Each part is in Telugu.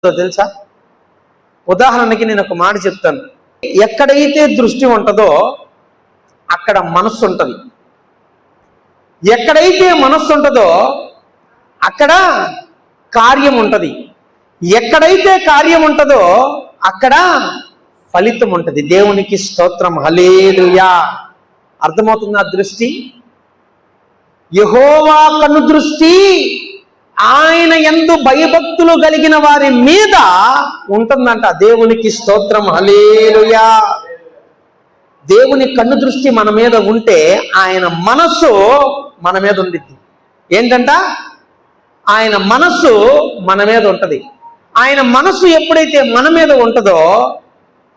తెలుసా? ఉదాహరణకి నేను ఒక మాట చెప్తాను. ఎక్కడైతే దృష్టి ఉంటుందో అక్కడ మనస్సు ఉంటుంది. ఎక్కడైతే మనస్సు ఉంటుందో అక్కడ కార్యం ఉంటుంది. ఎక్కడైతే కార్యం ఉంటుందో అక్కడ ఫలితం ఉంటుంది. దేవునికి స్తోత్రం, హల్లెలూయా. అర్థమవుతుంది ఆ దృష్టి? యెహోవా కను దృష్టి ఆయన యందు భయభక్తులు కలిగిన వారి మీద ఉంటుందంట. దేవునికి స్తోత్రం, హల్లెలూయా. దేవుని కన్ను దృష్టి మన మీద ఉంటే ఆయన మనస్సు మన మీద ఉండిద్ది. ఏంటంట? ఆయన మనస్సు మన మీద ఉంటుంది. ఆయన మనస్సు ఎప్పుడైతే మన మీద ఉంటుందో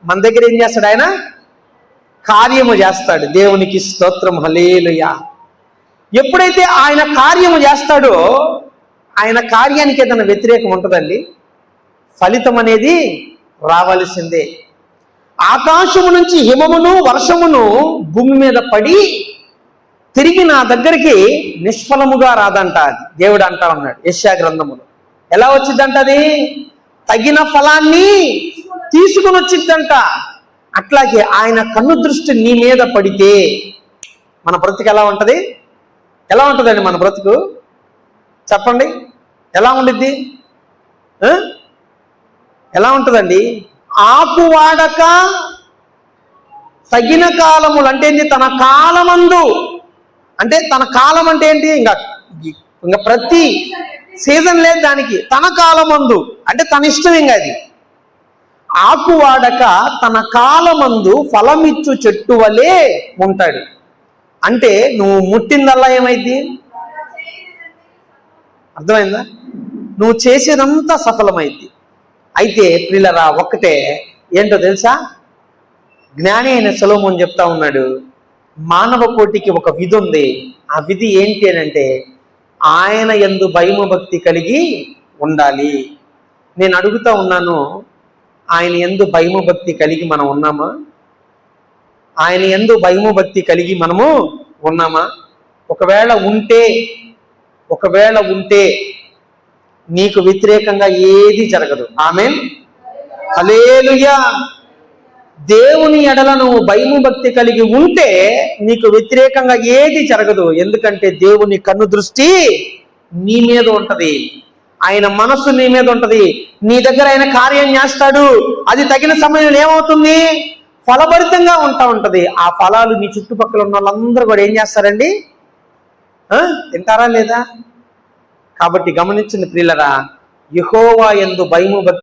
మన దగ్గర ఏం చేస్తాడు? ఆయన కార్యము చేస్తాడు. దేవునికి స్తోత్రం, హల్లెలూయా. ఎప్పుడైతే ఆయన కార్యము చేస్తాడో ఆయన కార్యానికి ఏదైనా వ్యతిరేకం ఉంటుందండి? ఫలితం అనేది రావాల్సిందే. ఆకాశము నుంచి హిమమును వర్షమును భూమి మీద పడి తిరిగి నా దగ్గరికి నిష్ఫలముగా రాదంట. దేవుడు అంటా ఉన్నాడు యెషయా గ్రంథములో. ఎలా వచ్చిందంట? అది తగిన ఫలాన్ని తీసుకుని వచ్చిందంట. అట్లాగే ఆయన కన్ను దృష్టి నీ మీద పడితే మన బ్రతుకు ఎలా ఉంటుంది? ఎలా ఉంటుందండి మన బ్రతుకు? చెప్పండి, ఎలా ఉండిద్ది? ఎలా ఉంటుందండి? ఆకు వాడక తగిన కాలములు అంటే ఏంటి? తన కాలమందు అంటే తన కాలం అంటే ఏంటి? ఇంకా ప్రతి సీజన్ లేదు దానికి. తన కాలమందు అంటే తన ఇష్టం. ఇంకా అది ఆకు వాడక తన కాలమందు ఫలమిచ్చు చెట్టు వలె ఉంటాడు. అంటే నువ్వు ముట్టిందల్లా ఏమైంది? అర్థమైందా? నువ్వు చేసేదంతా సఫలమైంది. అయితే ప్రియులరా, ఒక్కటే ఏంటో తెలుసా? జ్ఞాని అయిన సొలొమోను చెప్తా ఉన్నాడు, మానవ కోటికి ఒక విధి ఉంది. ఆ విధి ఏంటి అని అంటే ఆయన యందు భయము భక్తి కలిగి ఉండాలి. నేను అడుగుతా ఉన్నాను, ఆయన యందు భయము భక్తి కలిగి మనం ఉన్నామా? ఆయన యందు భయము భక్తి కలిగి మనము ఉన్నామా? ఒకవేళ ఉంటే నీకు వ్యతిరేకంగా ఏది జరగదు. ఆమేన్, హల్లెలూయా. దేవుని ఎడల నువ్వు భయము భక్తి కలిగి ఉంటే నీకు వ్యతిరేకంగా ఏది జరగదు. ఎందుకంటే దేవుని కన్ను దృష్టి నీ మీద ఉంటది. ఆయన మనస్సు నీ మీద ఉంటది. నీ దగ్గర ఆయన కార్యం చేస్తాడు. అది తగిన సమయంలో ఏమవుతుంది? ఫలభరితంగా ఉంటది. ఆ ఫలాలు నీ చుట్టుపక్కల ఉన్న వాళ్ళందరూ కూడా ఏం చేస్తారండి? తింటారా లేదా? కాబట్టి గమనించిన ప్రియులరా, యెహోవా యందు భయము భక్తి